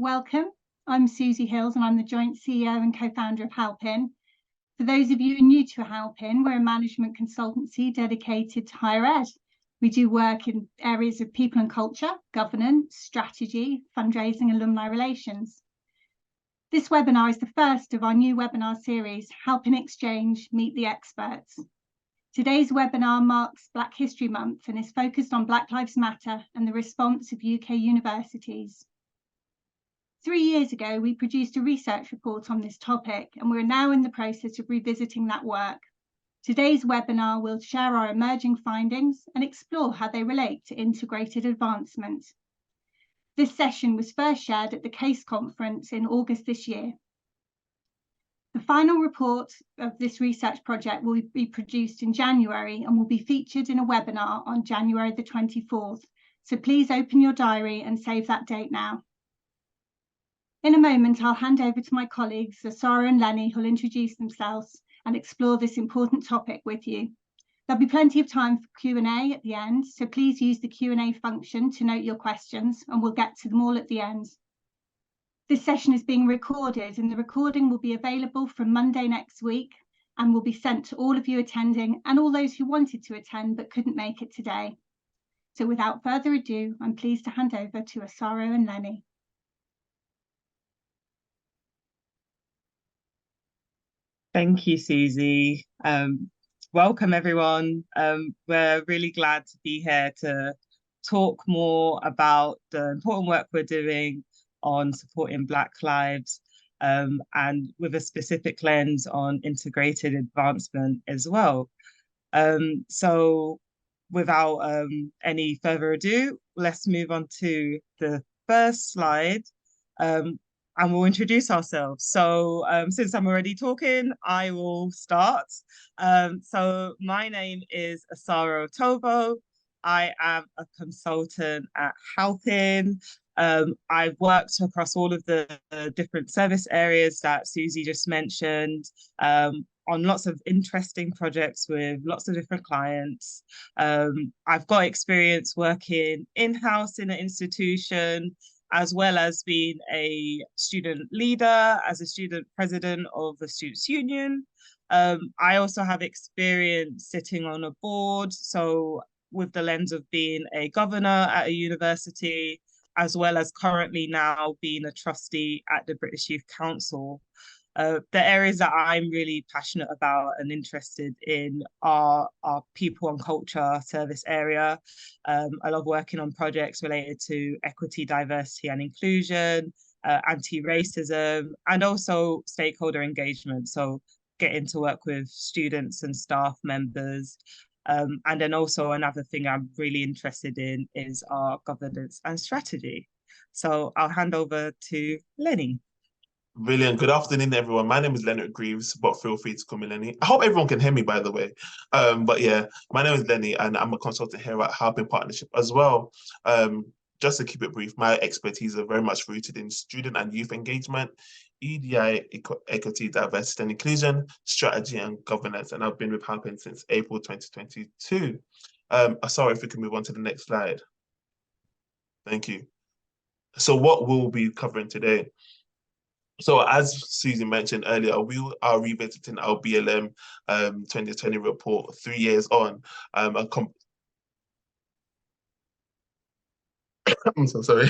welcome. I'm Susie Hills and I'm the joint CEO and co-founder of Helpin. For those of you new to Helpin, we're a management consultancy dedicated to higher ed. We do work in areas of people and culture, governance, strategy, fundraising, and alumni relations. This webinar is the first of our new webinar series, Helpin Exchange, Meet the Experts. Today's webinar marks Black History Month and is focused on Black Lives Matter and the response of UK universities. 3 years ago, we produced a research report on this topic, and we're now in the process of revisiting that work. Today's webinar will share our emerging findings and explore how they relate to integrated advancement. This session was first shared at the CASE conference in August this year. The final report of this research project will be produced in January and will be featured in a webinar on January the 24th. So please open your diary and save that date now. In a moment, I'll hand over to my colleagues, Sarah and Lenny, who'll introduce themselves and explore this important topic with you. There'll be plenty of time for Q&A at the end, so please use the Q&A function to note your questions, and we'll get to them all at the end. This session is being recorded, and the recording will be available from Monday next week and will be sent to all of you attending and all those who wanted to attend but couldn't make it today. So without further ado, I'm pleased to hand over to Asaro and Lenny. Thank you, Susie. Welcome, everyone. We're really glad to be here to talk more about the important work we're doing on supporting Black lives and with a specific lens on integrated advancement as well. So without any further ado, let's move on to the first slide. And we'll introduce ourselves. So since I'm already talking, I will start. So my name is Asaro Tovo. I am a consultant at Helpin. I've worked across all of the different service areas that Susie just mentioned, on lots of interesting projects with lots of different clients. I've got experience working in-house in an institution, as well as being a student leader, as a student president of the Students' Union. I also have experience sitting on a board, so with the lens of being a governor at a university, as well as currently now being a trustee at the British Youth Council. The areas that I'm really passionate about and interested in are people and culture service area. I love working on projects related to equity, diversity and inclusion, anti-racism, and also stakeholder engagement. So getting to work with students and staff members. And then also another thing I'm really interested in is our governance and strategy. So I'll hand over to Lenny. Brilliant. Good afternoon, everyone. My name is Leonard Greaves, but feel free to call me Lenny. I hope everyone can hear me, by the way. But yeah, my name is Lenny, and I'm a consultant here at Helpin Partnership as well. Just to keep it brief, my expertise are very much rooted in student and youth engagement, EDI, equity, diversity and inclusion, strategy and governance. And I've been with Helpin since April 2022. Sorry, if we can move on to the next slide. Thank you. So what we'll be covering today. So as Susie mentioned earlier, we are revisiting our BLM 2020 report 3 years on. I'm so sorry,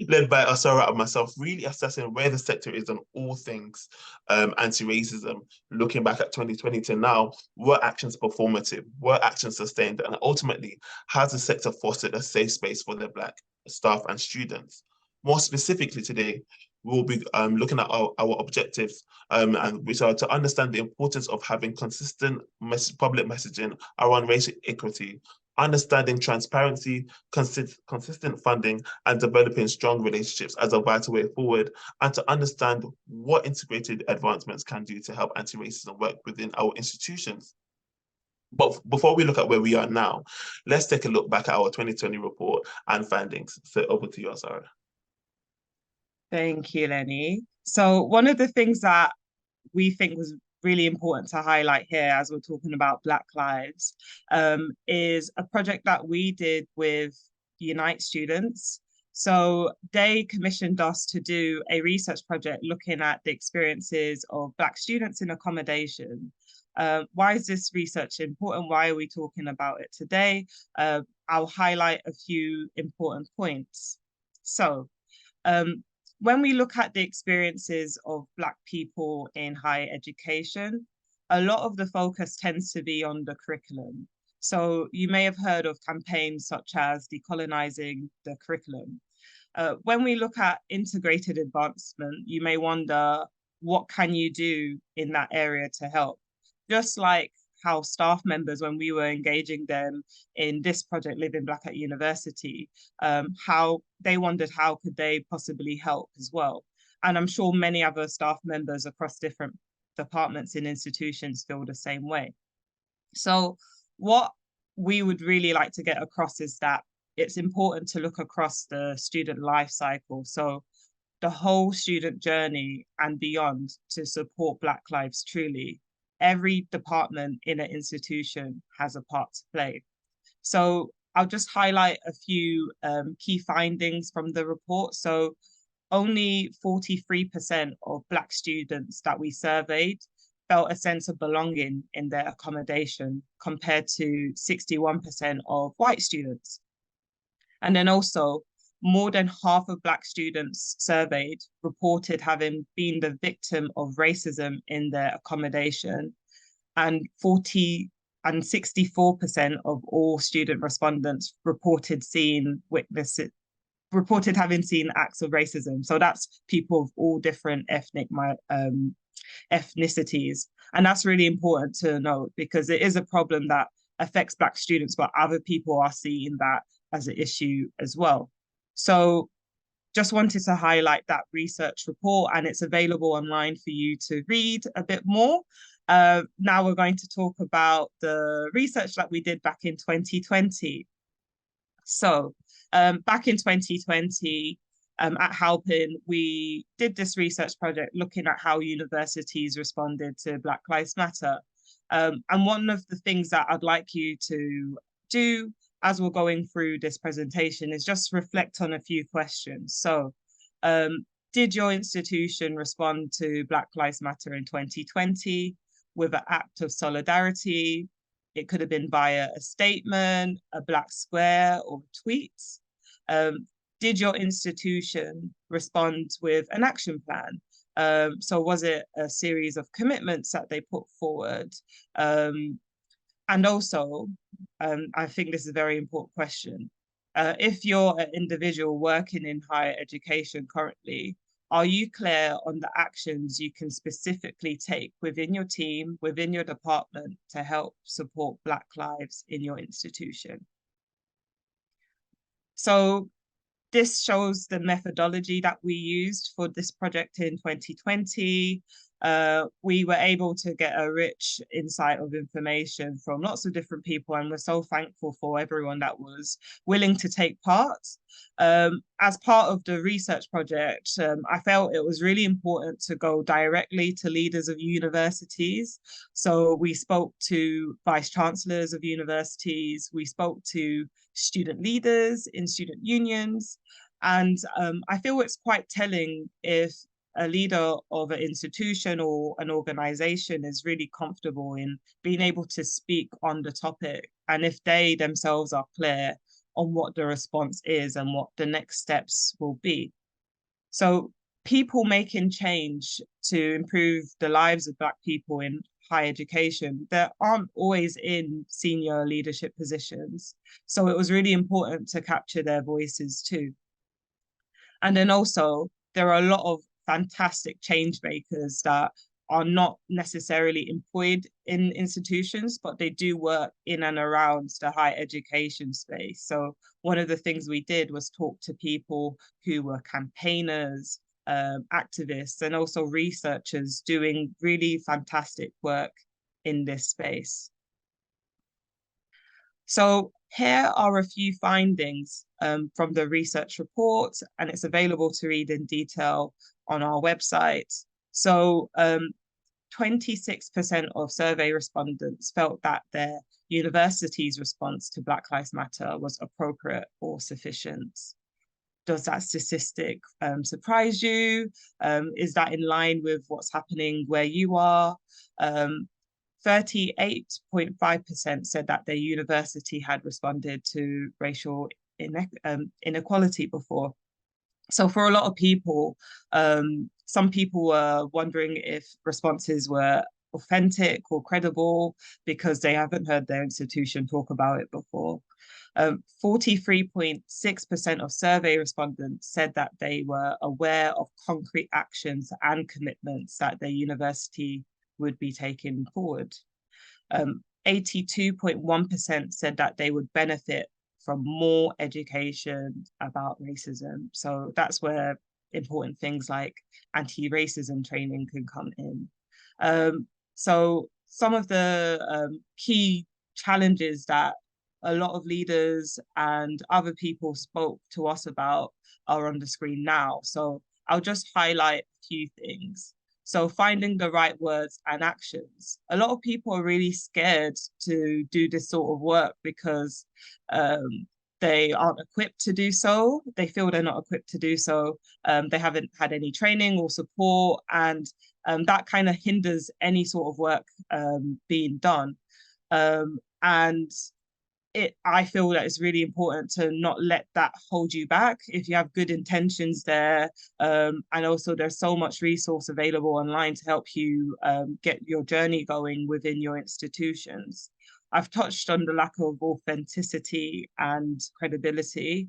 led by Asara and myself, really assessing where the sector is on all things anti-racism, looking back at 2020 to now, were actions performative, were actions sustained, and ultimately, has the sector fostered a safe space for their Black staff and students? More specifically today, we'll be looking at our objectives, and which are to understand the importance of having consistent public messaging around racial equity, understanding transparency, consistent funding, and developing strong relationships as a vital way forward, and to understand what integrated advancements can do to help anti-racism work within our institutions. But before we look at where we are now, let's take a look back at our 2020 report and findings. So over to you, Sarah. Thank you, Lenny. So one of the things that we think was really important to highlight here as we're talking about Black lives is a project that we did with Unite students. So they commissioned us to do a research project looking at the experiences of Black students in accommodation. Why is this research important? Why are we talking about it today? I'll highlight a few important points. So when we look at the experiences of Black people in higher education, a lot of the focus tends to be on the curriculum. So you may have heard of campaigns such as decolonizing the curriculum. When we look at integrated advancement, you may wonder, what can you do in that area to help? Just like how staff members, when we were engaging them in this project, Living Black at University, how they wondered how could they possibly help as well. And I'm sure many other staff members across different departments in institutions feel the same way. So what we would really like to get across is that it's important to look across the student life cycle. So the whole student journey and beyond to support Black lives truly. Every department in an institution has a part to play. So I'll just highlight a few key findings from the report. So only 43% of Black students that we surveyed felt a sense of belonging in their accommodation compared to 61% of white students. And then also, more than half of Black students surveyed reported having been the victim of racism in their accommodation, and 64% of all student respondents reported having seen acts of racism. So that's people of all different ethnicities. And that's really important to note because it is a problem that affects Black students, but other people are seeing that as an issue as well. So just wanted to highlight that research report, and it's available online for you to read a bit more. Now we're going to talk about the research that we did back in 2020. So back in 2020, at Halpin, we did this research project looking at how universities responded to Black Lives Matter. And one of the things that I'd like you to do as we're going through this presentation is just reflect on a few questions. So did your institution respond to Black Lives Matter in 2020 with an act of solidarity? It could have been via a statement, a black square, or tweets. Did your institution respond with an action plan? So was it a series of commitments that they put forward? And also, I think this is a very important question. If you're an individual working in higher education currently, are you clear on the actions you can specifically take within your team, within your department to help support Black lives in your institution? So this shows the methodology that we used for this project in 2020. We were able to get a rich insight of information from lots of different people, and we're so thankful for everyone that was willing to take part. As part of the research project, I felt it was really important to go directly to leaders of universities. So we spoke to vice chancellors of universities, we spoke to student leaders in student unions, and I feel it's quite telling if a leader of an institution or an organization is really comfortable in being able to speak on the topic, and if they themselves are clear on what the response is and what the next steps will be. So people making change to improve the lives of Black people in higher education that aren't always in senior leadership positions. So it was really important to capture their voices too. And then also, there are a lot of fantastic change makers that are not necessarily employed in institutions, but they do work in and around the higher education space. So one of the things we did was talk to people who were campaigners, activists, and also researchers doing really fantastic work in this space. So here are a few findings from the research report, and it's available to read in detail on our website. So 26% of survey respondents felt that their university's response to Black Lives Matter was appropriate or sufficient. Does that statistic surprise you? Is that in line with what's happening where you are? 38.5% said that their university had responded to racial inequality before. So for a lot of people, some people were wondering if responses were authentic or credible because they haven't heard their institution talk about it before. 43.6% of survey respondents said that they were aware of concrete actions and commitments that their university would be taking forward. 82.1% said that they would benefit from more education about racism. So that's where important things like anti-racism training can come in. So some of the key challenges that a lot of leaders and other people spoke to us about are on the screen now. So I'll just highlight a few things. So finding the right words and actions. A lot of people are really scared to do this sort of work because they aren't equipped to do so. They feel they're not equipped to do so. They haven't had any training or support, and that kind of hinders any sort of work being done. And I feel that it's really important to not let that hold you back if you have good intentions there. And also there's so much resource available online to help you get your journey going within your institutions. I've touched on the lack of authenticity and credibility.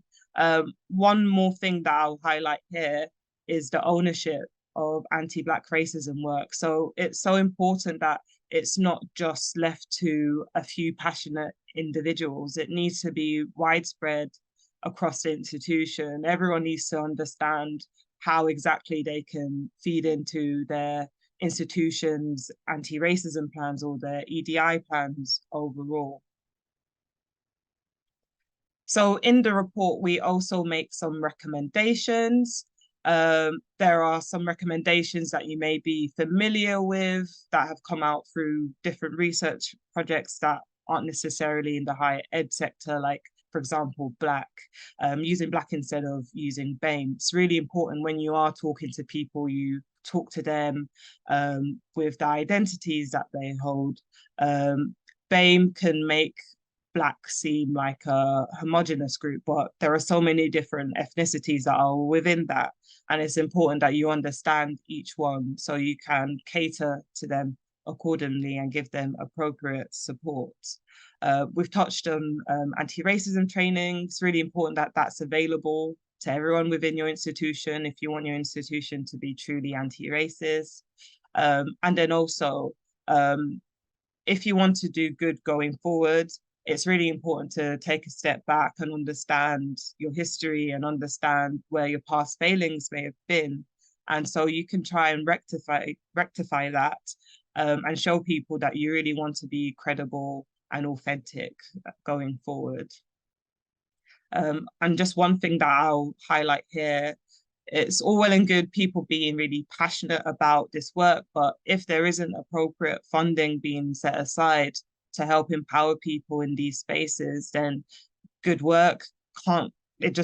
One more thing that I'll highlight here is the ownership of anti-Black racism work. So it's so important that it's not just left to a few passionate individuals. It needs to be widespread across the institution. Everyone needs to understand how exactly they can feed into their institution's anti-racism plans or their EDI plans overall. So in the report, we also make some recommendations. There are some recommendations that you may be familiar with that have come out through different research projects that aren't necessarily in the higher ed sector, like, for example, Black, using Black instead of using BAME. It's really important when you are talking to people, you talk to them with the identities that they hold. BAME can make Black seem like a homogenous group, but there are so many different ethnicities that are within that. And it's important that you understand each one so you can cater to them accordingly and give them appropriate support. We've touched on anti-racism training. It's really important that that's available to everyone within your institution if you want your institution to be truly anti-racist. And then also, if you want to do good going forward, it's really important to take a step back and understand your history and understand where your past failings may have been. And so you can try and rectify that and show people that you really want to be credible and authentic going forward. And just one thing that I'll highlight here, it's all well and good people being really passionate about this work, but if there isn't appropriate funding being set aside to help empower people in these spaces, then good work it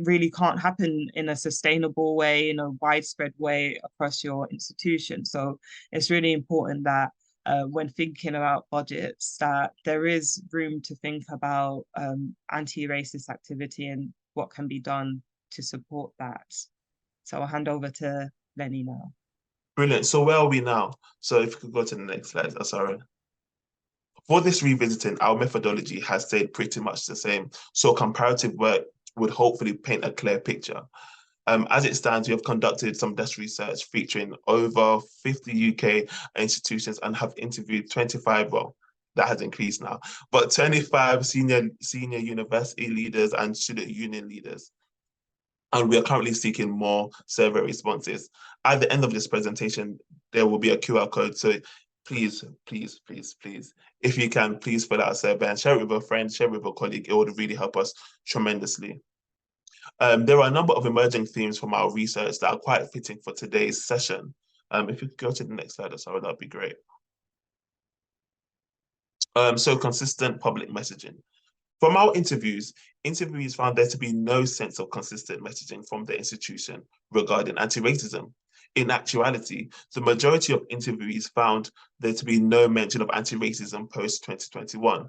really can't happen in a sustainable way, in a widespread way across your institution. So it's really important that when thinking about budgets, that there is room to think about anti-racist activity and what can be done to support that. So I'll hand over to Lenny now. Brilliant. So where are we now? So if you could go to the next slide, sorry. For this revisiting, our methodology has stayed pretty much the same. So comparative work would hopefully paint a clear picture. As it stands, we have conducted some desk research featuring over 50 UK institutions and have interviewed 25, well, that has increased now, but 25 senior university leaders and student union leaders. And we are currently seeking more survey responses. At the end of this presentation, there will be a QR code. So please, please, please, please, if you can, please fill out a survey and share it with a friend, share it with a colleague. It would really help us tremendously. There are a number of emerging themes from our research that are quite fitting for today's session. If you could go to the next slide, sorry, that'd be great. So consistent public messaging. From our interviews found there to be no sense of consistent messaging from the institution regarding anti-racism. In actuality, the majority of interviewees found there to be no mention of anti-racism post-2021.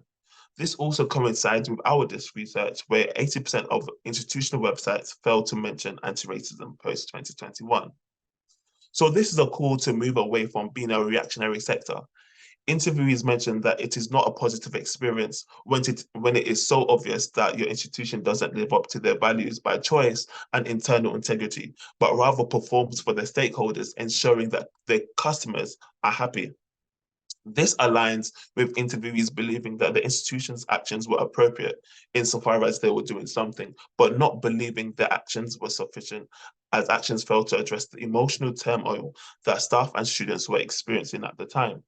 This also coincides with our research, where 80% of institutional websites failed to mention anti-racism post-2021. So this is a call to move away from being a reactionary sector. Interviewees mentioned that it is not a positive experience when it is so obvious that your institution doesn't live up to their values by choice and internal integrity, but rather performs for their stakeholders, ensuring that their customers are happy. This aligns with interviewees believing that the institution's actions were appropriate insofar as they were doing something, but not believing their actions were sufficient, as actions failed to address the emotional turmoil that staff and students were experiencing at the time.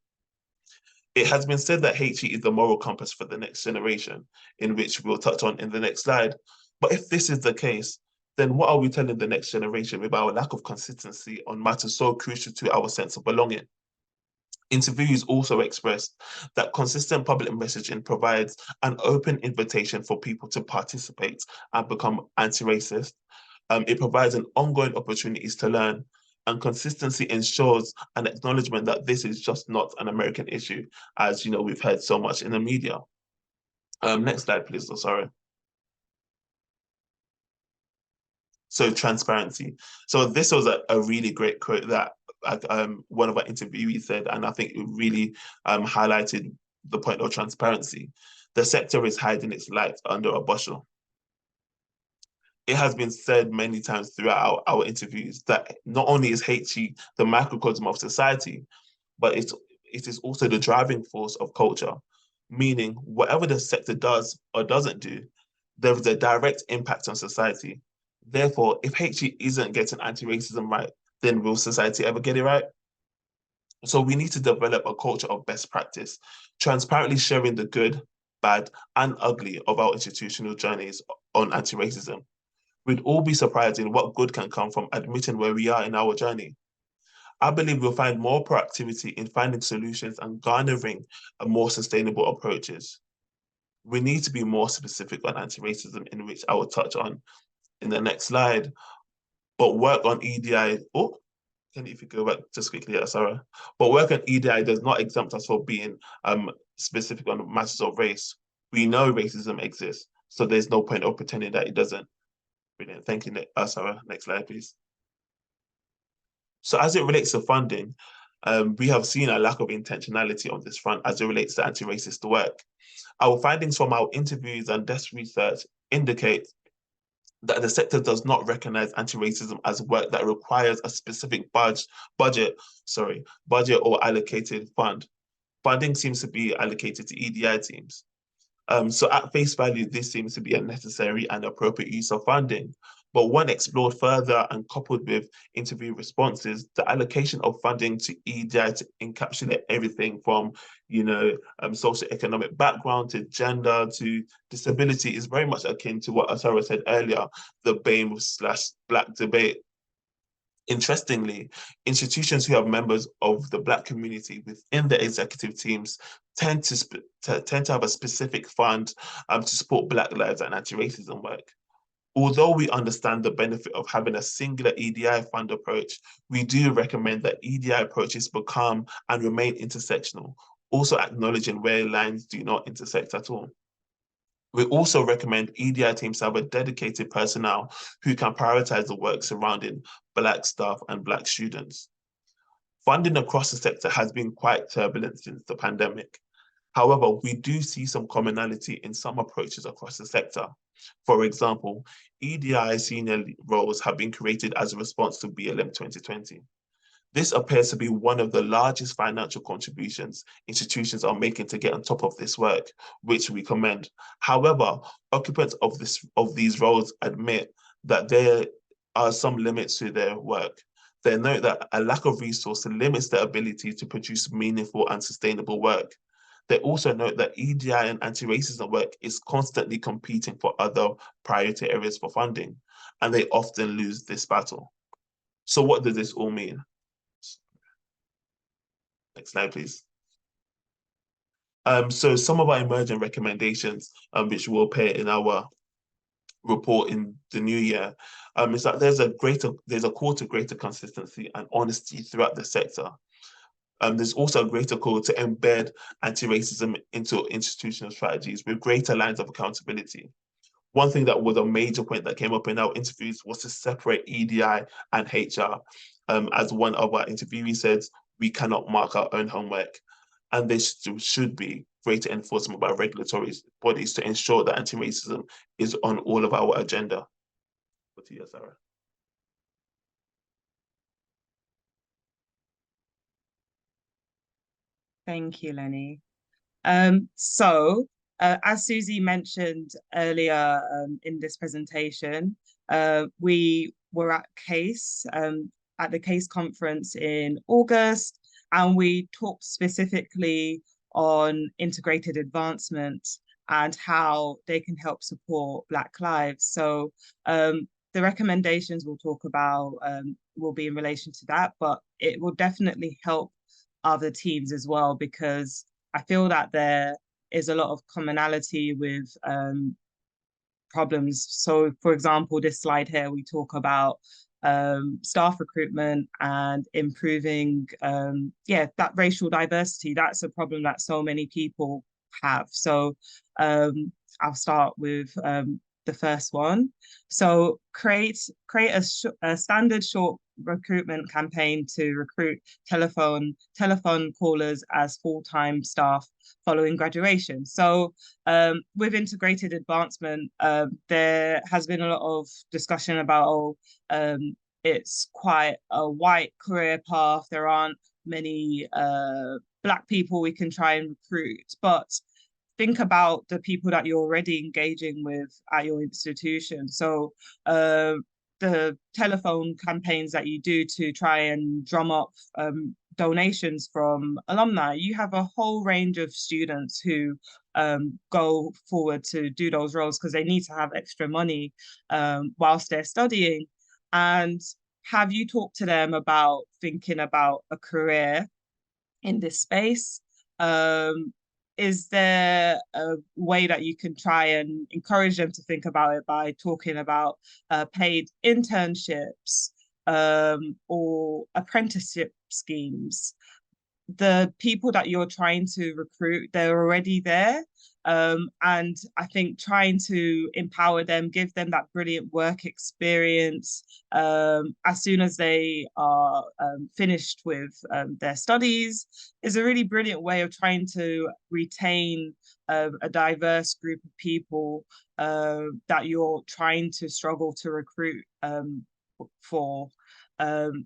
It has been said that HE is the moral compass for the next generation, in which we'll touch on in the next slide. But if this is the case, then what are we telling the next generation with our lack of consistency on matters so crucial to our sense of belonging? Interviewees also expressed that consistent public messaging provides an open invitation for people to participate and become anti-racist. It provides an ongoing opportunities to learn, and consistency ensures an acknowledgement that this is just not an American issue, as you know, we've heard so much in the media. Next slide, please. Oh, sorry. So transparency. So this was a really great quote that one of our interviewees said, and I think it really highlighted the point of transparency. The sector is hiding its light under a bushel. It has been said many times throughout our interviews that not only is HE the microcosm of society, but it is also the driving force of culture, meaning whatever the sector does or doesn't do, there is a direct impact on society. Therefore, if HE isn't getting anti-racism right, then will society ever get it right? So we need to develop a culture of best practice, transparently sharing the good, bad, and ugly of our institutional journeys on anti-racism. We'd all be surprised in what good can come from admitting where we are in our journey. I believe we'll find more proactivity in finding solutions and garnering more sustainable approaches. We need to be more specific on anti-racism, in which I will touch on in the next slide, but work on EDI. Oh, if you go back just quickly, Sarah. But work on EDI does not exempt us from being specific on matters of race. We know racism exists, so there's no point of pretending that it doesn't. Brilliant. Thank you, Sarah. Next slide, please. So as it relates to funding, we have seen a lack of intentionality on this front as it relates to anti-racist work. Our findings from our interviews and desk research indicate that the sector does not recognize anti-racism as work that requires a specific budget or allocated fund. Funding seems to be allocated to EDI teams. So at face value, this seems to be a necessary and appropriate use of funding. But when explored further and coupled with interview responses, the allocation of funding to EDI to encapsulate everything from, socioeconomic background to gender to disability is very much akin to what Asara said earlier, the BAME/Black debate. Interestingly, institutions who have members of the Black community within the executive teams tend to have a specific fund to support Black lives and anti-racism work. Although we understand the benefit of having a singular EDI fund approach, we do recommend that EDI approaches become and remain intersectional, also acknowledging where lines do not intersect at all. We also recommend EDI teams have a dedicated personnel who can prioritize the work surrounding Black staff and Black students. Funding across the sector has been quite turbulent since the pandemic. However, we do see some commonality in some approaches across the sector. For example, EDI senior roles have been created as a response to BLM 2020. This appears to be one of the largest financial contributions institutions are making to get on top of this work, which we commend. However, occupants of these roles admit that there are some limits to their work. They note that a lack of resource limits their ability to produce meaningful and sustainable work. They also note that EDI and anti-racism work is constantly competing for other priority areas for funding, and they often lose this battle. So what does this all mean? Next slide, please. So some of our emerging recommendations, which will appear in our report in the new year, is that there's a call to greater consistency and honesty throughout the sector. There's also a greater call to embed anti-racism into institutional strategies with greater lines of accountability. One thing that was a major point that came up in our interviews was to separate EDI and HR. As one of our interviewees said, we cannot mark our own homework, and there should be greater enforcement by regulatory bodies to ensure that anti-racism is on all of our agenda. Over to you, Sarah. Thank you, Lenny. As Susie mentioned earlier in this presentation, we were at the CASE conference in August, and we talked specifically on integrated advancement and how they can help support Black lives. So the recommendations we'll talk about will be in relation to that, but it will definitely help other teams as well, because I feel that there is a lot of commonality with problems. So for example, this slide here, we talk about staff recruitment and improving that racial diversity. That's a problem that so many people have. So I'll start with the first one. So create a standard short recruitment campaign to recruit telephone callers as full-time staff following graduation. So with integrated advancement, there has been a lot of discussion about it's quite a white career path. There aren't many Black people we can try and recruit, but think about the people that you're already engaging with at your institution. So the telephone campaigns that you do to try and drum up donations from alumni, you have a whole range of students who go forward to do those roles because they need to have extra money whilst they're studying. And have you talked to them about thinking about a career in this space? Is there a way that you can try and encourage them to think about it by talking about paid internships or apprenticeship schemes? The people that you're trying to recruit, they're already there. And I think trying to empower them, give them that brilliant work experience as soon as they are finished with their studies is a really brilliant way of trying to retain a diverse group of people that you're trying to struggle to recruit for.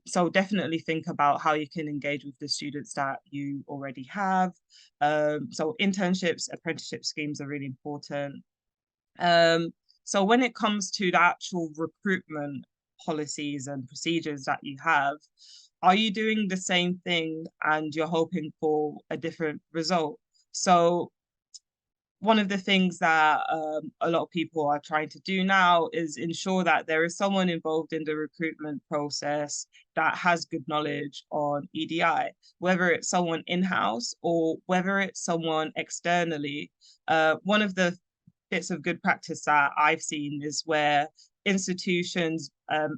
So definitely think about how you can engage with the students that you already have. So internships, apprenticeship schemes are really important. So when it comes to the actual recruitment policies and procedures that you have, are you doing the same thing and you're hoping for a different result? So one of the things that a lot of people are trying to do now is ensure that there is someone involved in the recruitment process that has good knowledge on EDI, whether it's someone in-house or whether it's someone externally. One of the bits of good practice that I've seen is where institutions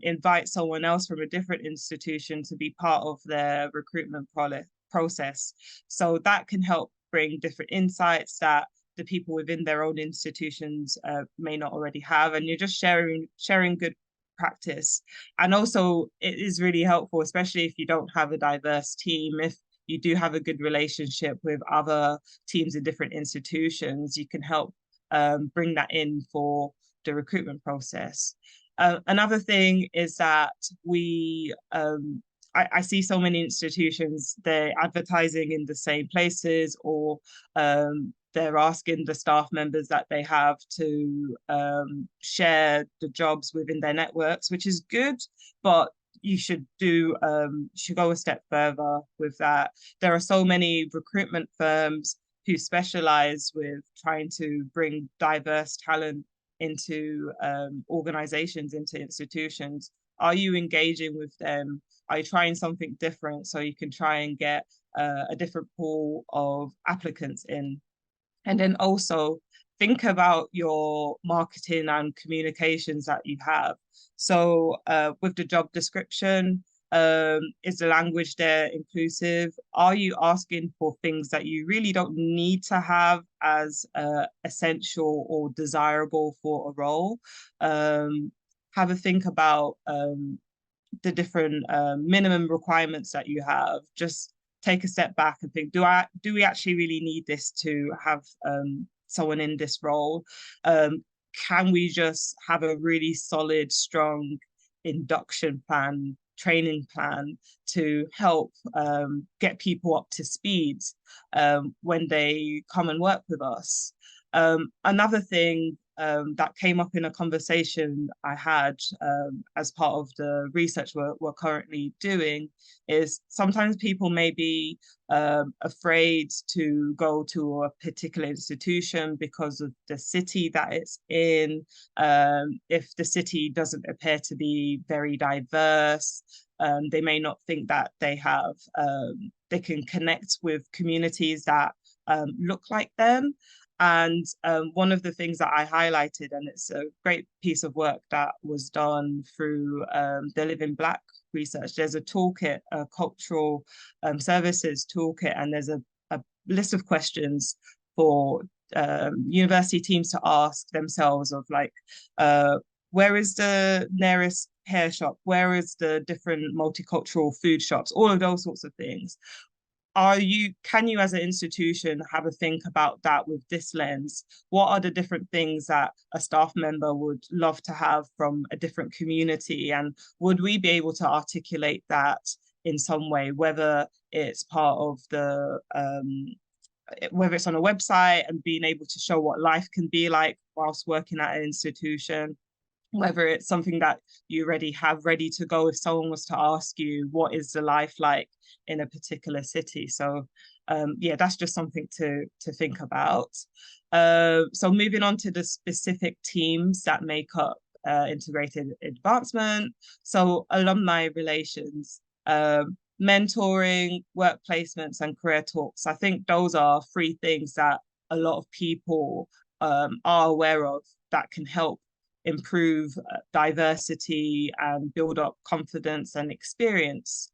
invite someone else from a different institution to be part of their recruitment process. So that can help bring different insights that the people within their own institutions may not already have, and you're just sharing good practice. And also it is really helpful, especially if you don't have a diverse team, if you do have a good relationship with other teams in different institutions, you can help bring that in for the recruitment process. Another thing is that I see so many institutions, they're advertising in the same places, or they're asking the staff members that they have to share the jobs within their networks, which is good, but you should go a step further with that. There are so many recruitment firms who specialize with trying to bring diverse talent into organizations, into institutions. Are you engaging with them? Are you trying something different so you can try and get a different pool of applicants in? And then also think about your marketing and communications that you have. So with the job description, is the language there inclusive? Are you asking for things that you really don't need to have as essential or desirable for a role? Have a think about the different minimum requirements that you have. Just take a step back and think, do we actually really need this to have someone in this role? Can we just have a really solid, strong induction plan, training plan to help get people up to speed when they come and work with us? Another thing that came up in a conversation I had as part of the research we're currently doing is sometimes people may be afraid to go to a particular institution because of the city that it's in. If the city doesn't appear to be very diverse, they may not think that they can connect with communities that look like them. And one of the things that I highlighted, and it's a great piece of work that was done through the Living Black research, there's a toolkit, a cultural services toolkit, and there's a list of questions for university teams to ask themselves of like, where is the nearest hair shop? Where is the different multicultural food shops? All of those sorts of things. Can you as an institution have a think about that with this lens? What are the different things that a staff member would love to have from a different community? And would we be able to articulate that in some way, whether it's part of whether it's on a website and being able to show what life can be like whilst working at an institution, whether it's something that you already have ready to go if someone was to ask you, what is the life like in a particular city? So yeah, that's just something to think about. So moving on to the specific teams that make up integrated advancement. So alumni relations, mentoring, work placements, and career talks. I think those are three things that a lot of people are aware of that can help improve diversity and build up confidence and experience.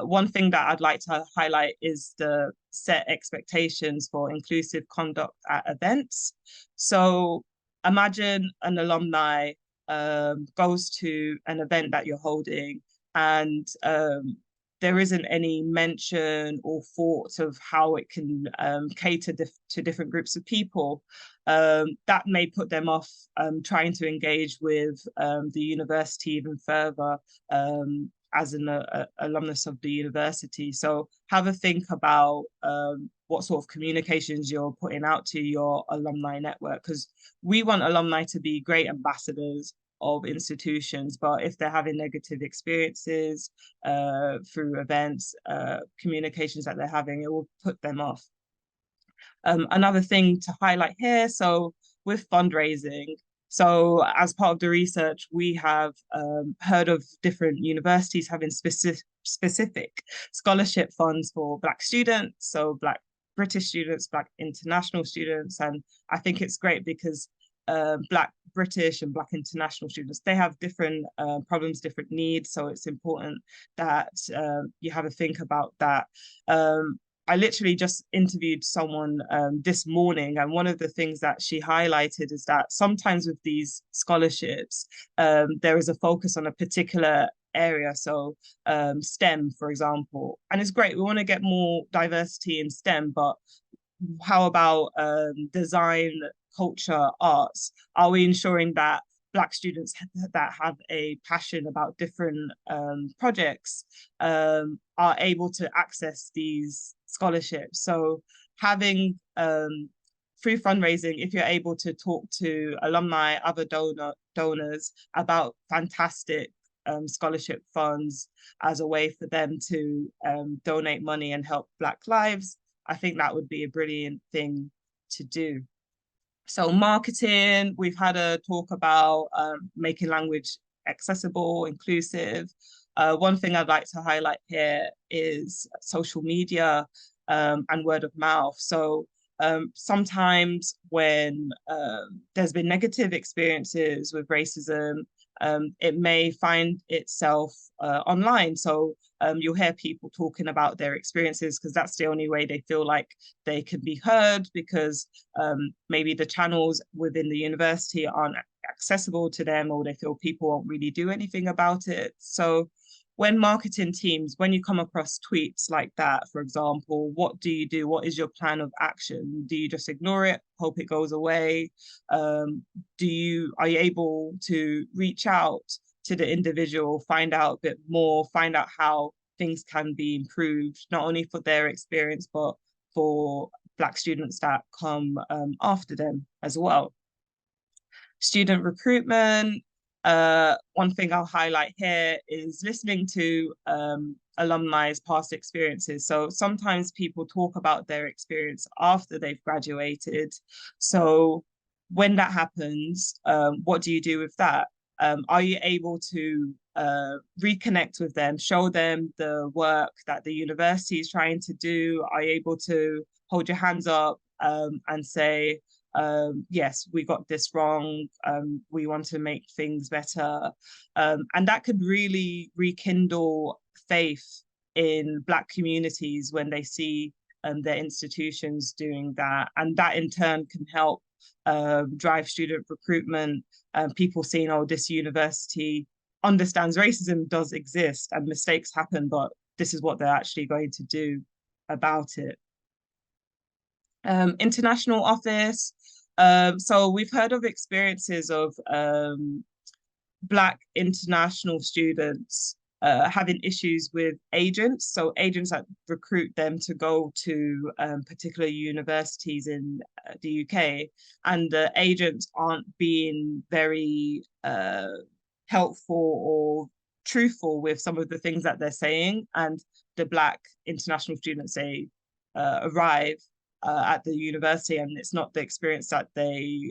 One thing that I'd like to highlight is the set expectations for inclusive conduct at events. So imagine an alumni goes to an event that you're holding and there isn't any mention or thought of how it can cater to different groups of people. That may put them off trying to engage with the university even further as an alumnus of the university. So have a think about what sort of communications you're putting out to your alumni network, because we want alumni to be great ambassadors of institutions, but if they're having negative experiences through events, communications that they're having, it will put them off. Another thing to highlight here, so with fundraising, so as part of the research, we have heard of different universities having specific scholarship funds for Black students, so Black British students, Black international students, and I think it's great because Black British and Black international students, they have different problems, different needs. So it's important that you have a think about that. I literally just interviewed someone this morning, and one of the things that she highlighted is that sometimes with these scholarships, there is a focus on a particular area. So STEM, for example, and it's great. We want to get more diversity in STEM, but how about design, culture, arts? Are we ensuring that Black students that have a passion about different projects are able to access these scholarships? So having through fundraising, if you're able to talk to alumni, other donors about fantastic scholarship funds as a way for them to donate money and help Black lives, I think that would be a brilliant thing to do. So marketing, we've had a talk about making language accessible, inclusive. One thing I'd like to highlight here is social media and word of mouth. So sometimes when there's been negative experiences with racism, it may find itself online. So you'll hear people talking about their experiences because that's the only way they feel like they can be heard, because maybe the channels within the university aren't accessible to them, or they feel people won't really do anything about it. So when marketing teams, when you come across tweets like that, for example, what do you do? What is your plan of action? Do you just ignore it, hope it goes away? Are you able to reach out to the individual, find out a bit more, find out how things can be improved, not only for their experience, but for Black students that come after them as well? Student recruitment. One thing I'll highlight here is listening to alumni's past experiences. So sometimes people talk about their experience after they've graduated. So when that happens, what do you do with that? Are you able to reconnect with them, show them the work that the university is trying to do? Are you able to hold your hands up and say, yes, we got this wrong, we want to make things better? And that could really rekindle faith in Black communities when they see their institutions doing that. And that in turn can help drive student recruitment, people seeing, oh, this university understands racism does exist and mistakes happen, but this is what they're actually going to do about it. International office. So we've heard of experiences of Black international students having issues with agents. So agents that recruit them to go to particular universities in the UK, and the agents aren't being very helpful or truthful with some of the things that they're saying. And the Black international students, they arrive at the university and it's not the experience that they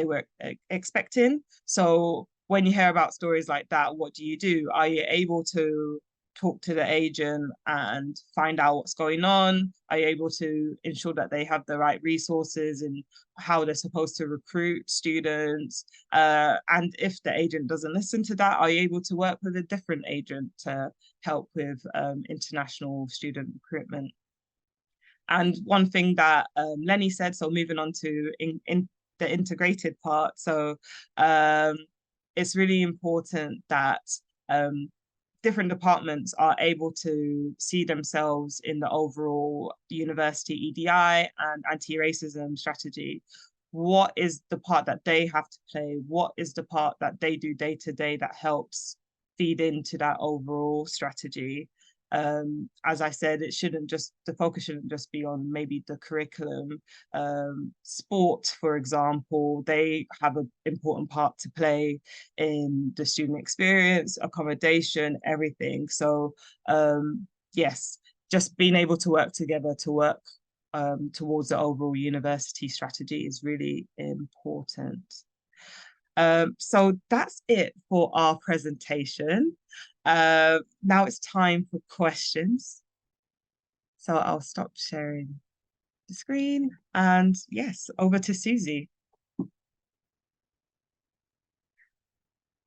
were expecting. So when you hear about stories like that, what do? Are you able to talk to the agent and find out what's going on? Are you able to ensure that they have the right resources and how they're supposed to recruit students? And if the agent doesn't listen to that, are you able to work with a different agent to help with international student recruitment? And one thing that Lenny said, so moving on to in the integrated part. So it's really important that different departments are able to see themselves in the overall university EDI and anti-racism strategy. What is the part that they have to play? What is the part that they do day to day that helps feed into that overall strategy? As I said, the focus shouldn't just be on maybe the curriculum. Sport, for example, they have an important part to play in the student experience, accommodation, everything. So yes, just being able to work together to work towards the overall university strategy is really important. So that's it for our presentation. Now it's time for questions. So I'll stop sharing the screen and yes, over to Susie.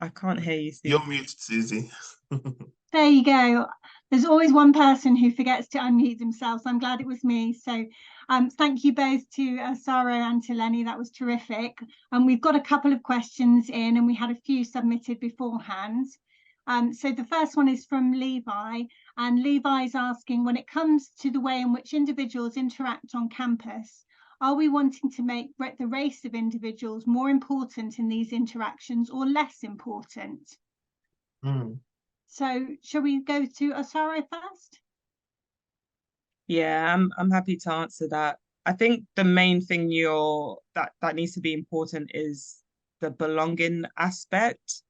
I can't hear you, Susie. You're muted, Susie. There you go. There's always one person who forgets to unmute themselves. I'm glad it was me. So thank you both to Sarah and to Lenny. That was terrific. And we've got a couple of questions in and we had a few submitted beforehand. So the first one is from Levi, and Levi's asking, when it comes to the way in which individuals interact on campus, are we wanting to make the race of individuals more important in these interactions or less important? So shall we go to Asara first? Yeah, I'm happy to answer that. I think the main thing that needs to be important is the belonging aspect.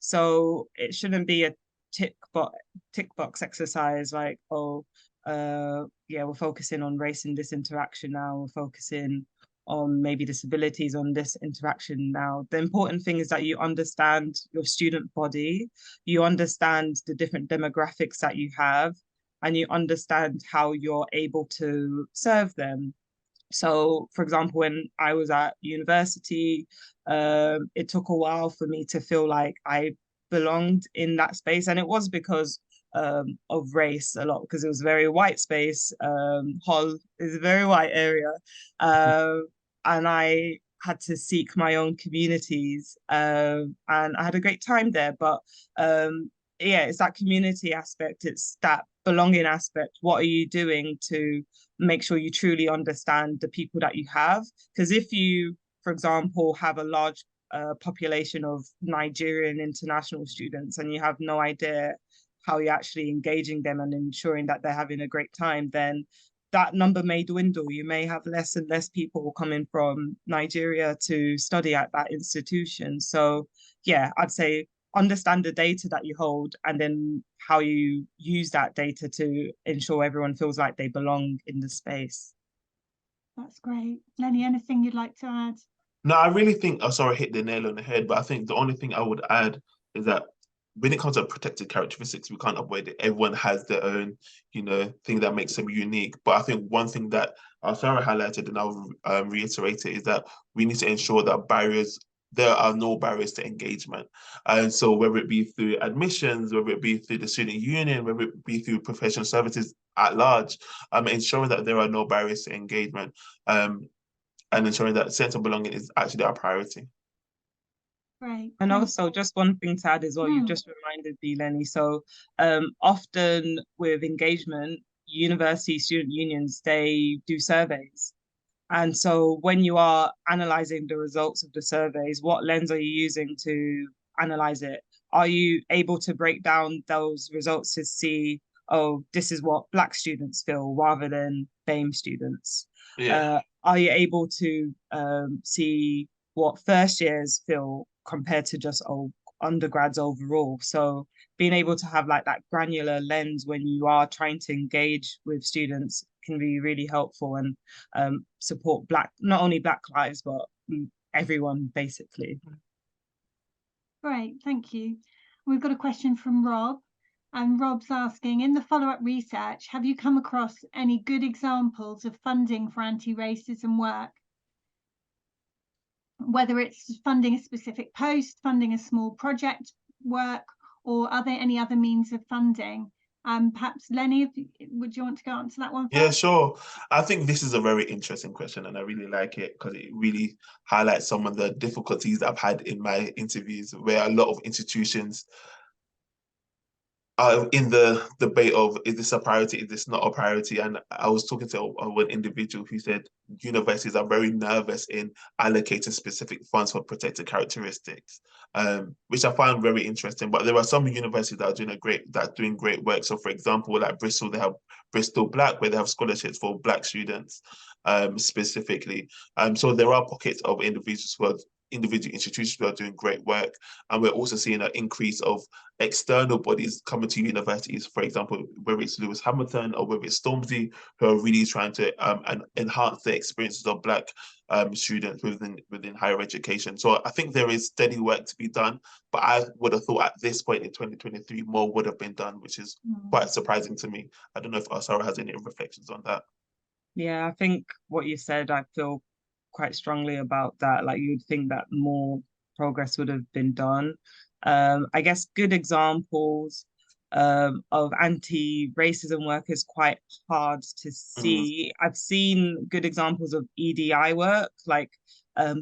So it shouldn't be a tick box exercise like, oh, yeah, we're focusing on race in this interaction now, we're focusing on maybe disabilities on this interaction now. The important thing is that you understand your student body, you understand the different demographics that you have, and you understand how you're able to serve them. So, for example, when I was at university, it took a while for me to feel like I belonged in that space. And it was because of race a lot, because it was a very white space. Hull is a very white area. And I had to seek my own communities. And I had a great time there. But yeah, it's that community aspect, it's that belonging aspect. What are you doing to make sure you truly understand the people that you have? Because if you, for example, have a large population of Nigerian international students and you have no idea how you're actually engaging them and ensuring that they're having a great time, then that number may dwindle. You may have less and less people coming from Nigeria to study at that institution. So yeah, I'd say understand the data that you hold and then how you use that data to ensure everyone feels like they belong in the space. That's great. Lenny, anything you'd like to add? No, I really think, I hit the nail on the head, but I think the only thing I would add is that when it comes to protected characteristics, we can't avoid it. Everyone has their own, thing that makes them unique. But I think one thing that Sarah highlighted, and I'll reiterate it, is that we need to ensure that there are no barriers to engagement. And so whether it be through admissions, whether it be through the student union, whether it be through professional services at large, ensuring that there are no barriers to engagement. And ensuring that sense of belonging is actually our priority. Great. And also, just one thing to add as well, you've just reminded me, Lenny. So often with engagement, university student unions, they do surveys. And so when you are analyzing the results of the surveys, what lens are you using to analyze it? Are you able to break down those results to see, oh, this is what Black students feel rather than BAME students? Yeah. Are you able to see what first years feel compared to just undergrads overall? So being able to have like that granular lens when you are trying to engage with students can be really helpful and support not only Black lives, but everyone basically. Great, thank you. We've got a question from Rob, and Rob's asking, in the follow-up research, have you come across any good examples of funding for anti-racism work? Whether it's funding a specific post, funding a small project work, or are there any other means of funding? Perhaps Lenny, would you want to go on to that one first? Yeah, sure. I think this is a very interesting question, and I really like it because it really highlights some of the difficulties I've had in my interviews, where a lot of institutions in the debate of, is this a priority, is this not a priority? And I was talking to one individual who said universities are very nervous in allocating specific funds for protected characteristics, which I find very interesting. But there are some universities that are doing great work. So for example, like Bristol, they have Bristol Black, where they have scholarships for Black students specifically. So there are pockets of individual institutions who are doing great work. And we're also seeing an increase of external bodies coming to universities, for example, whether it's Lewis Hamilton or whether it's Stormzy, who are really trying to enhance the experiences of Black students within higher education. So I think there is steady work to be done, but I would have thought at this point in 2023, more would have been done, which is quite surprising to me. I don't know if Sarah has any reflections on that. Yeah, I think what you said, I feel quite strongly about that. Like you'd think that more progress would have been done. I guess good examples of anti-racism work is quite hard to see. I've seen good examples of EDI work, like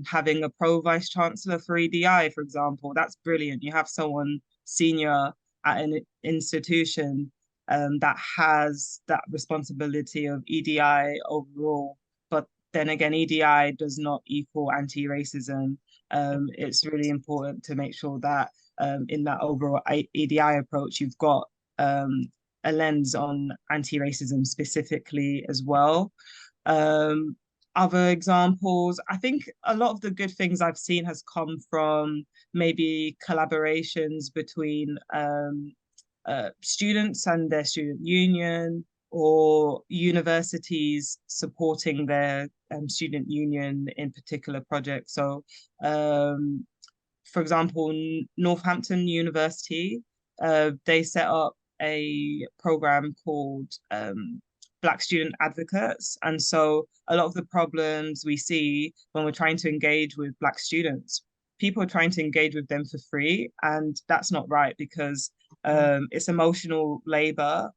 having a pro vice chancellor for EDI, for example. That's brilliant. You have someone senior at an institution that has that responsibility of EDI overall. But then again, EDI does not equal anti-racism. It's really important to make sure that in that overall EDI approach, you've got a lens on anti-racism specifically as well. Other examples, I think a lot of the good things I've seen has come from maybe collaborations between students and their student union, or universities supporting their student union in particular projects. So for example, Northampton University, they set up a program called Black student advocates. And so a lot of the problems we see when we're trying to engage with Black students, people are trying to engage with them for free. And that's not right, because it's emotional labor,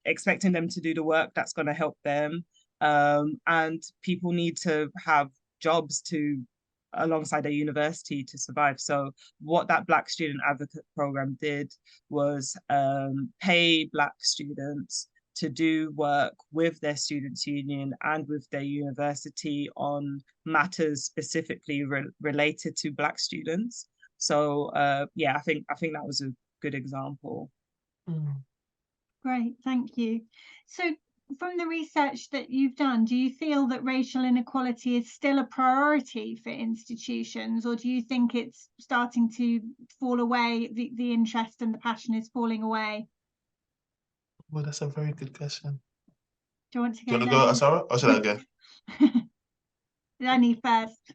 expecting them to do the work that's going to help them. And people need to have jobs to alongside their university to survive. So what that Black Student Advocate Program did was pay Black students to do work with their students' union and with their university on matters specifically related to Black students. So yeah, I think that was a good example. Great, thank you. So from the research that you've done, do you feel that racial inequality is still a priority for institutions, or do you think it's starting to fall away, the interest and the passion is falling away? Well, that's a very good question. Do you want to Do you go, want to go, Asara, or should I go? Lenny first.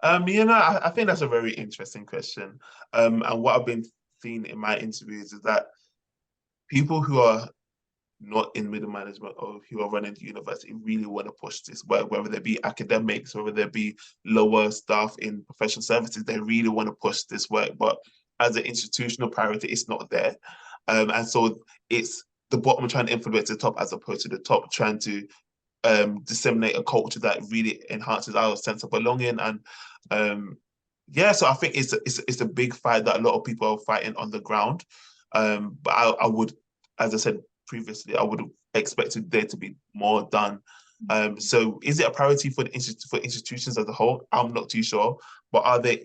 I think that's a very interesting question. And what I've been seeing in my interviews is that people who are not in middle management or who are running the university really want to push this work, whether they be academics, whether they be lower staff in professional services, they really want to push this work. But as an institutional priority, it's not there. And so it's the bottom trying to influence the top as opposed to the top trying to disseminate a culture that really enhances our sense of belonging. And yeah, so I think it's a big fight that a lot of people are fighting on the ground. But I would, as I said previously, I would have expected there to be more done. So is it a priority for institutions as a whole? I'm not too sure. But are there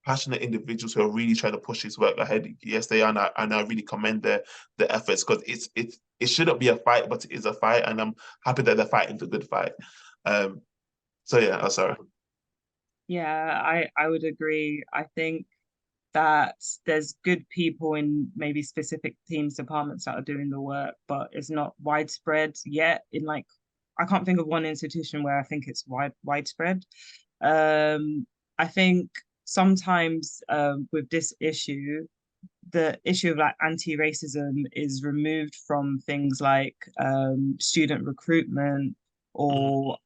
passionate individuals who are really trying to push this work ahead? Yes, they are, and I really commend their efforts, because it shouldn't be a fight, but it is a fight, and I'm happy that they're fighting the good fight. So yeah, sorry. Yeah, I would agree. I think that there's good people in maybe specific teams, departments that are doing the work, but it's not widespread yet. In like, I can't think of one institution where I think it's widespread. I think sometimes with this issue, the issue of like anti-racism is removed from things like student recruitment or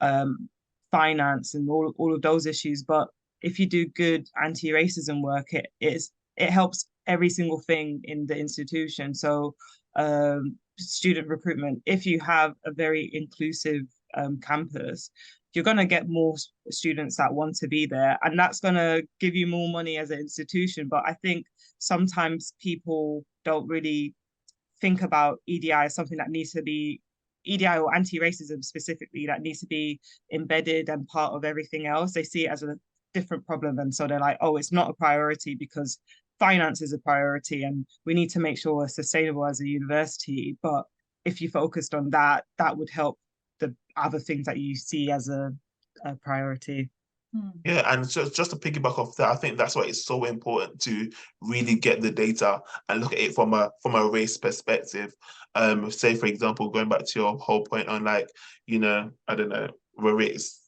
finance and all of those issues. But if you do good anti-racism work, it helps every single thing in the institution. So student recruitment, if you have a very inclusive campus, you're going to get more students that want to be there, and that's going to give you more money as an institution. But I think sometimes people don't really think about EDI as something that needs to be, EDI or anti-racism specifically, that needs to be embedded and part of everything else. They see it as a different problem, and so they're like, oh, it's not a priority because finance is a priority and we need to make sure we're sustainable as a university. But if you focused on that, that would help the other things that you see as a priority. Yeah, and just to piggyback off that, I think that's why it's so important to really get the data and look at it from a race perspective. Say for example, going back to your whole point on like, I don't know, race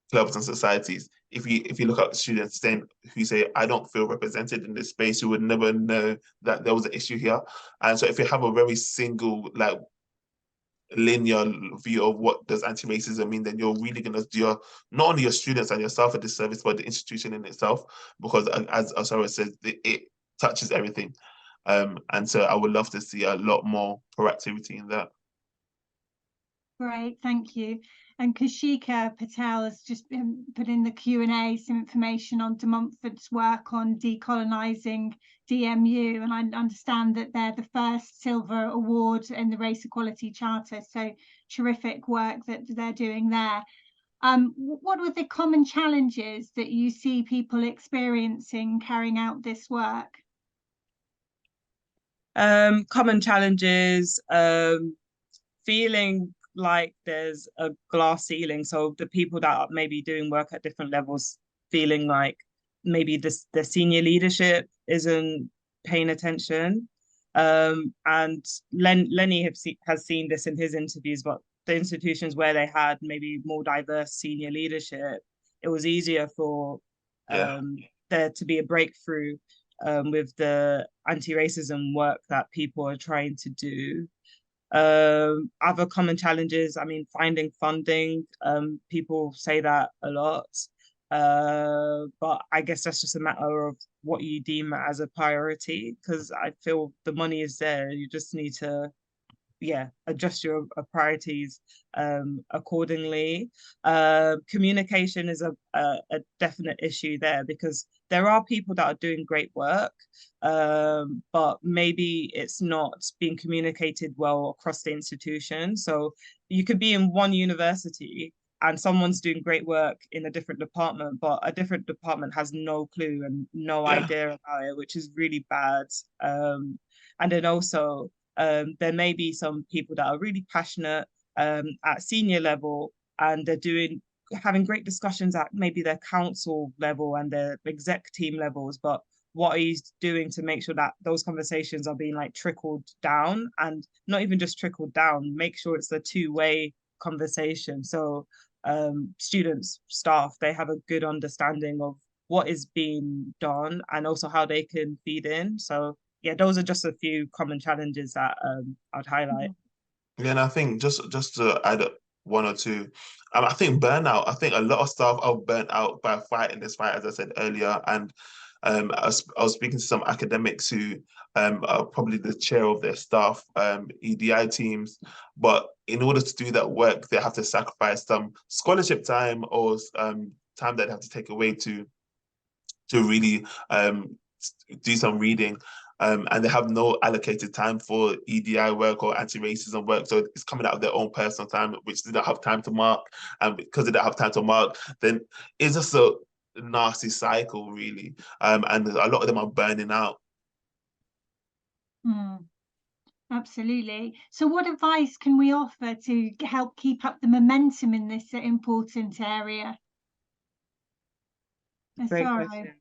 clubs and societies. If you look at students then who say, I don't feel represented in this space, you would never know that there was an issue here. And so if you have a very single like linear view of what does anti-racism mean, then you're really going to do not only your students and yourself a disservice, but the institution in itself, because as Asara says, it touches everything. And so I would love to see a lot more proactivity in that. Great, thank you. And Kashika Patel has just put in the Q&A some information on De Montfort's work on decolonising DMU, and I understand that they're the first silver award in the Race Equality Charter, so terrific work that they're doing there. What are the common challenges that you see people experiencing carrying out this work? Common challenges, feeling like there's a glass ceiling. So the people that are maybe doing work at different levels, feeling like maybe the senior leadership isn't paying attention. And Lenny has seen this in his interviews, but the institutions where they had maybe more diverse senior leadership, it was easier for there to be a breakthrough with the anti-racism work that people are trying to do. Other common challenges, I mean, finding funding. People say that a lot. But I guess that's just a matter of what you deem as a priority, because I feel the money is there. You just need to, yeah, adjust your priorities accordingly. Communication is a definite issue there, because there are people that are doing great work, but maybe it's not being communicated well across the institution. So you could be in one university and someone's doing great work in a different department, but a different department has no clue and no Yeah. idea about it, which is really bad. And then also, there may be some people that are really passionate at senior level, and they're having great discussions at maybe their council level and their exec team levels, but what are you doing to make sure that those conversations are being like trickled down, and not even just trickled down, make sure it's a two-way conversation. So students, staff, they have a good understanding of what is being done and also how they can feed in. So yeah, those are just a few common challenges that I'd highlight. Yeah, and I think just to add one or two, I think burnout. I think a lot of staff are burnt out by fighting this fight, as I said earlier. And I was speaking to some academics who are probably the chair of their staff EDI teams, but in order to do that work, they have to sacrifice some scholarship time or time that they have to take away to really do some reading. And they have no allocated time for EDI work or anti-racism work. So it's coming out of their own personal time, which they don't have time to mark. And because they don't have time to mark, then it's just a nasty cycle, really. And a lot of them are burning out. Absolutely. So what advice can we offer to help keep up the momentum in this important area? Great question.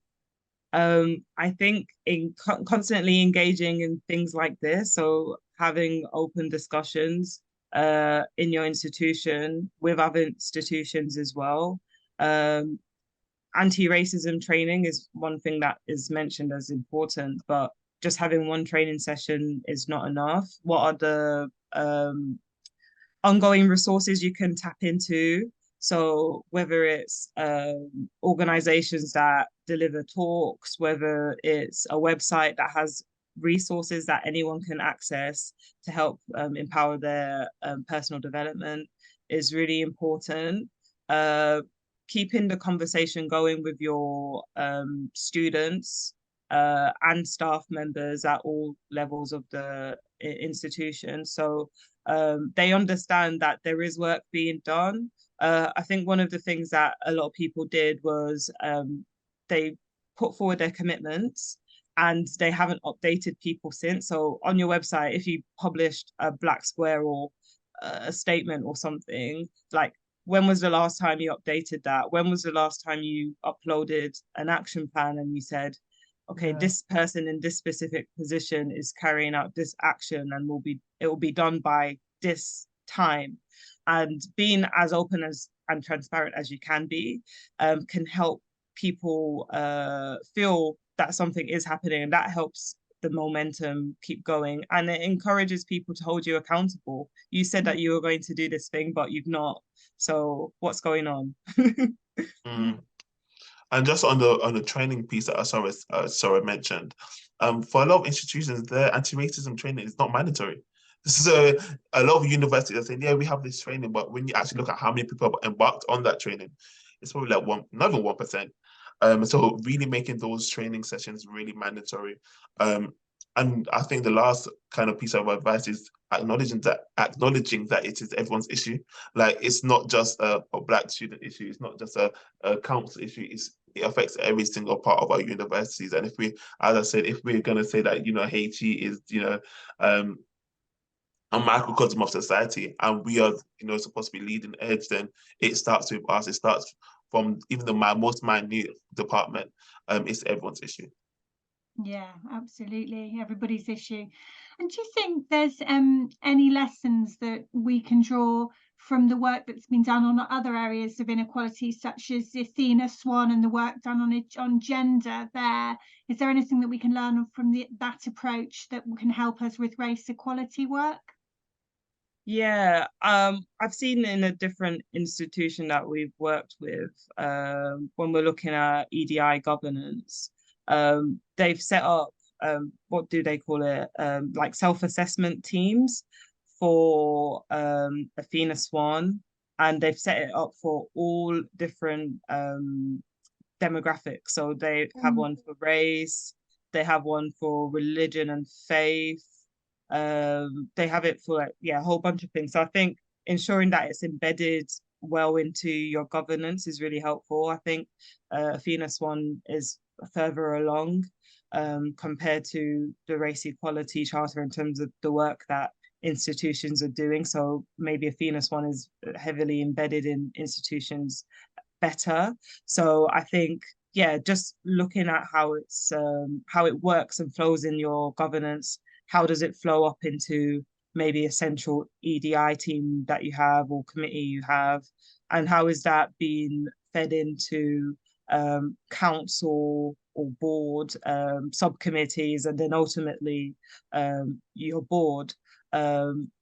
I think in constantly engaging in things like this, so having open discussions in your institution with other institutions as well. Anti-racism training is one thing that is mentioned as important, but just having one training session is not enough. What are the ongoing resources you can tap into? So whether it's organizations that deliver talks, whether it's a website that has resources that anyone can access to help empower their personal development is really important. Keeping the conversation going with your students and staff members at all levels of the institution. So they understand that there is work being done. I think one of the things that a lot of people did was they put forward their commitments and they haven't updated people since. So on your website, if you published a black square or a statement or something, like when was the last time you updated that? When was the last time you uploaded an action plan and you said, okay, this person in this specific position is carrying out this action and it will be done by this time. And being as open as and transparent as you can be can help people feel that something is happening, and that helps the momentum keep going, and it encourages people to hold you accountable. You said that you were going to do this thing, but you've not. So what's going on? And just on the training piece that Sarah mentioned, for a lot of institutions, their anti-racism training is not mandatory. So a lot of universities are saying, yeah, we have this training, but when you actually look at how many people have embarked on that training, it's probably like not even 1%. So really making those training sessions really mandatory. And I think the last kind of piece of advice is acknowledging that it is everyone's issue. Like, it's not just a Black student issue. It's not just a council issue. It affects every single part of our universities. And if we, as I said, if we're going to say that, HE is, a microcosm of society, and we are, supposed to be leading edge, then it starts with us. It starts from even the most minute department. It's everyone's issue. Yeah, absolutely. Everybody's issue. And do you think there's any lessons that we can draw from the work that's been done on other areas of inequality, such as Athena Swan and the work done on gender there? Is there anything that we can learn from that approach that can help us with race equality work? Yeah, I've seen in a different institution that we've worked with, when we're looking at EDI governance, they've set up, what do they call it? Like self-assessment teams for Athena Swan, and they've set it up for all different demographics. So they have Mm. one for race, they have one for religion and faith. They have it for like, yeah, a whole bunch of things. So I think ensuring that it's embedded well into your governance is really helpful. I think Athena Swan is further along compared to the Race Equality Charter in terms of the work that institutions are doing. So maybe Athena Swan is heavily embedded in institutions better. So I think, yeah, just looking at how it works and flows in your governance, how does it flow up into maybe a central EDI team that you have or committee you have, and how is that being fed into council or board subcommittees, and then ultimately your board.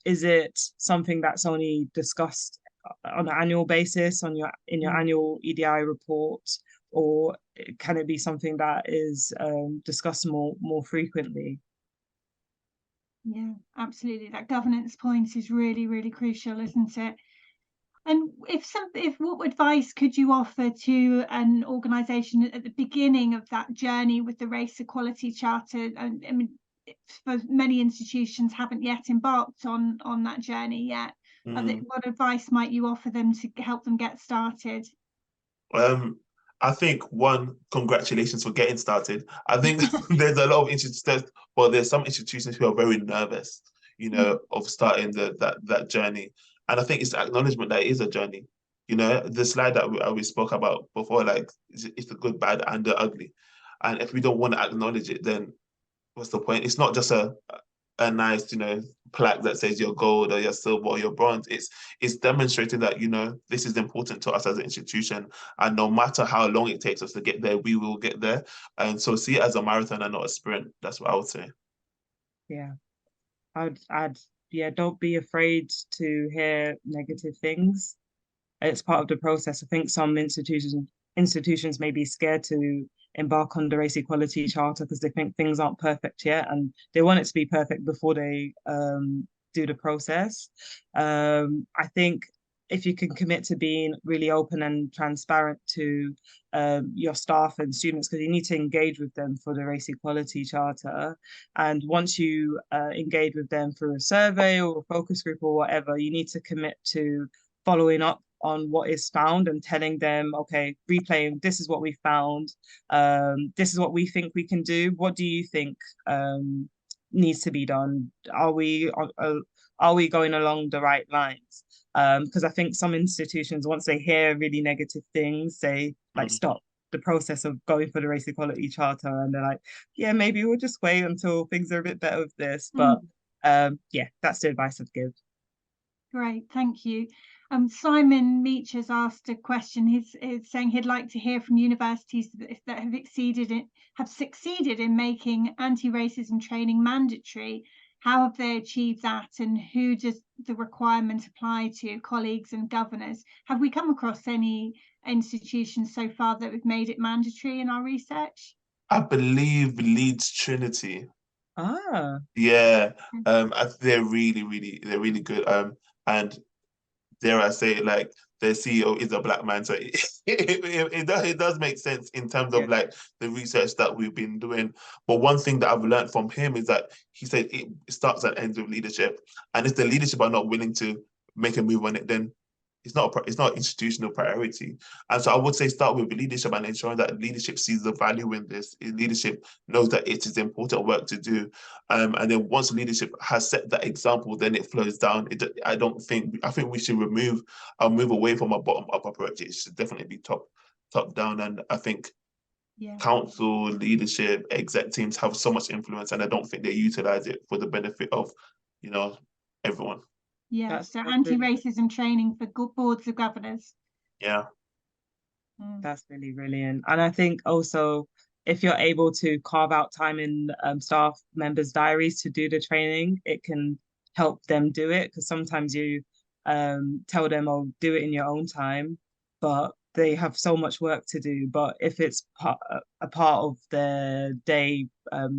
Is it something that's only discussed on an annual basis on your annual EDI report, or can it be something that is discussed more frequently? Yeah, absolutely. That governance point is really, really crucial, isn't it? And if what advice could you offer to an organisation at the beginning of that journey with the Race Equality Charter? And I mean, for many institutions haven't yet embarked on that journey yet. What advice might you offer them to help them get started? I think one, congratulations for getting started. I think there's a lot of institutions, but there's some institutions who are very nervous, Mm. of starting that journey. And I think it's the acknowledgement that it is a journey. The slide that we spoke about before, like it's the good, bad, and the ugly. And if we don't want to acknowledge it, then what's the point? It's not just a nice, plaque that says you're gold or you're silver or you're bronze. It's demonstrating that, this is important to us as an institution. And no matter how long it takes us to get there, we will get there. And so see it as a marathon and not a sprint. That's what I would say. Yeah, I'd yeah, don't be afraid to hear negative things. It's part of the process. I think some institutions may be scared to embark on the Race Equality Charter because they think things aren't perfect yet, and they want it to be perfect before they do the process. I think if you can commit to being really open and transparent to your staff and students, because you need to engage with them for the Race Equality Charter. And once you engage with them through a survey or a focus group or whatever, you need to commit to following up on what is found and telling them, okay, replaying, this is what we found, this is what we think we can do. What do you think needs to be done? Are we going along the right lines? Because I think some institutions, once they hear really negative things, they like stop the process of going for the Race Equality Charter, and they're like, yeah, maybe we'll just wait until things are a bit better with this. But yeah, that's the advice I'd give. Great, thank you. Simon Meach has asked a question. He's saying he'd like to hear from universities that have succeeded in making anti-racism training mandatory. How have they achieved that, and who does the requirement apply to? Colleagues and governors? Have we come across any institutions so far that have made it mandatory in our research? I believe Leeds Trinity. Ah, Yeah. They're they're really good. And dare I say, like their CEO is a black man, so it does make sense in terms of yeah. like the research that we've been doing. But one thing that I've learned from him is that he said it starts and ends with leadership, and if the leadership are not willing to make a move on it, then it's not institutional priority. And so I would say start with leadership and ensuring that leadership sees the value in this. Leadership knows that it is important work to do. And then once leadership has set that example, then it flows down. I think we should move away from a bottom up approach. It should definitely be top down. And I think council, leadership, exec teams have so much influence, and I don't think they utilize it for the benefit of, everyone. Yeah, so anti-racism training for boards of governors. Yeah. That's really brilliant. And I think also if you're able to carve out time in staff members' diaries to do the training, it can help them do it, because sometimes you tell them, oh, do it in your own time, but they have so much work to do. But if it's a part of their day,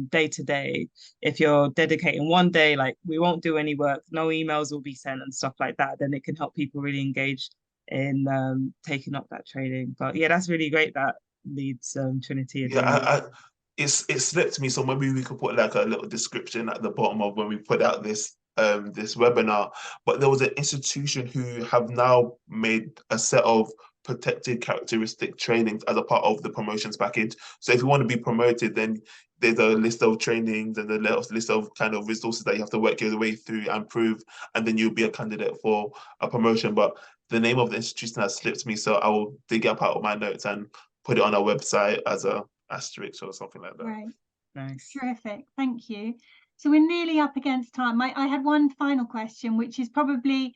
day to day, if you're dedicating one day, like we won't do any work, no emails will be sent and stuff like that, then it can help people really engage in taking up that training. But yeah, that's really great that Leeds Trinity are doing that. It slipped me, so maybe we could put like a little description at the bottom of when we put out this this webinar. But there was an institution who have now made a set of protected characteristic trainings as a part of the promotions package. So if you want to be promoted, then there's a list of trainings and a list of kind of resources that you have to work your way through and prove, and then you'll be a candidate for a promotion. But the name of the institution has slipped me, so I will dig up out of my notes and put it on our website as a asterisk or something like that. Right. Nice. Terrific. Thank you. So we're nearly up against time. I had one final question, which is probably,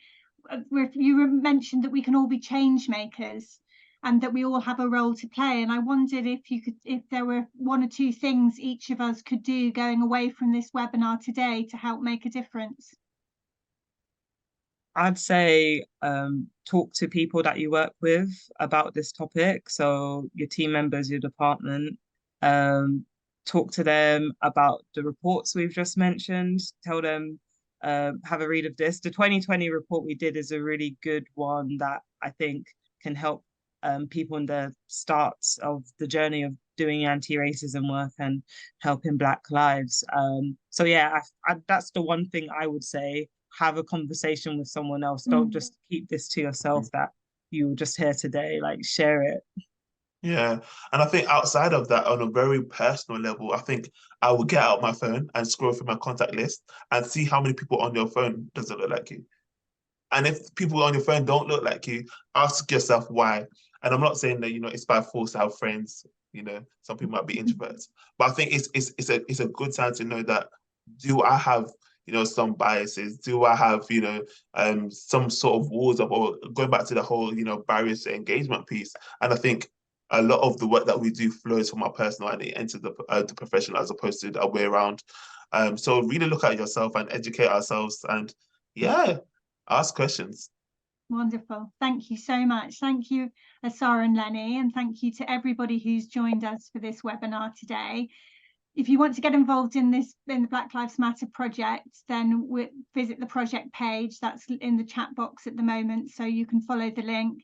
you mentioned that we can all be change makers and that we all have a role to play. And I wondered if there were one or two things each of us could do going away from this webinar today to help make a difference. I'd say talk to people that you work with about this topic. So your team members, your department, talk to them about the reports we've just mentioned. Tell them, have a read of this. The 2020 report we did is a really good one that I think can help people in the starts of the journey of doing anti-racism work and helping Black lives. So yeah, that's the one thing I would say. Have a conversation with someone else. Don't just keep this to yourself that you were just here today. Like, share it. Yeah, and I think outside of that, on a very personal level, I think I would get out my phone and scroll through my contact list and see how many people on your phone doesn't look like you. And if people on your phone don't look like you, ask yourself why. And I'm not saying that, you know, it's by force to have friends. You know, some people might be introverts, but I think it's a good time to know that, do I have, you know, some biases? Do I have, you know, some sort of walls up, or going back to the whole, you know, barriers to engagement piece? And I think a lot of the work that we do flows from our personal and it enters the professional, as opposed to the other way around. So really look at yourself and educate ourselves, and yeah, ask questions. Wonderful. Thank you so much. Thank you, Asara and Lenny, and thank you to everybody who's joined us for this webinar today. If you want to get involved in the Black Lives Matter project, then visit the project page that's in the chat box at the moment, so you can follow the link.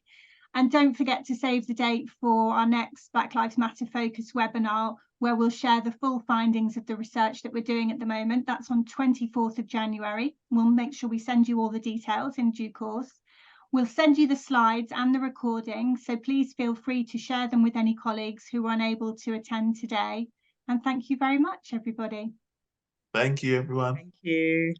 And don't forget to save the date for our next Black Lives Matter focus webinar, where we'll share the full findings of the research that we're doing at the moment. That's on 24th of January. We'll make sure we send you all the details in due course. We'll send you the slides and the recording, so please feel free to share them with any colleagues who are unable to attend today. And thank you very much, everybody. Thank you, everyone. Thank you.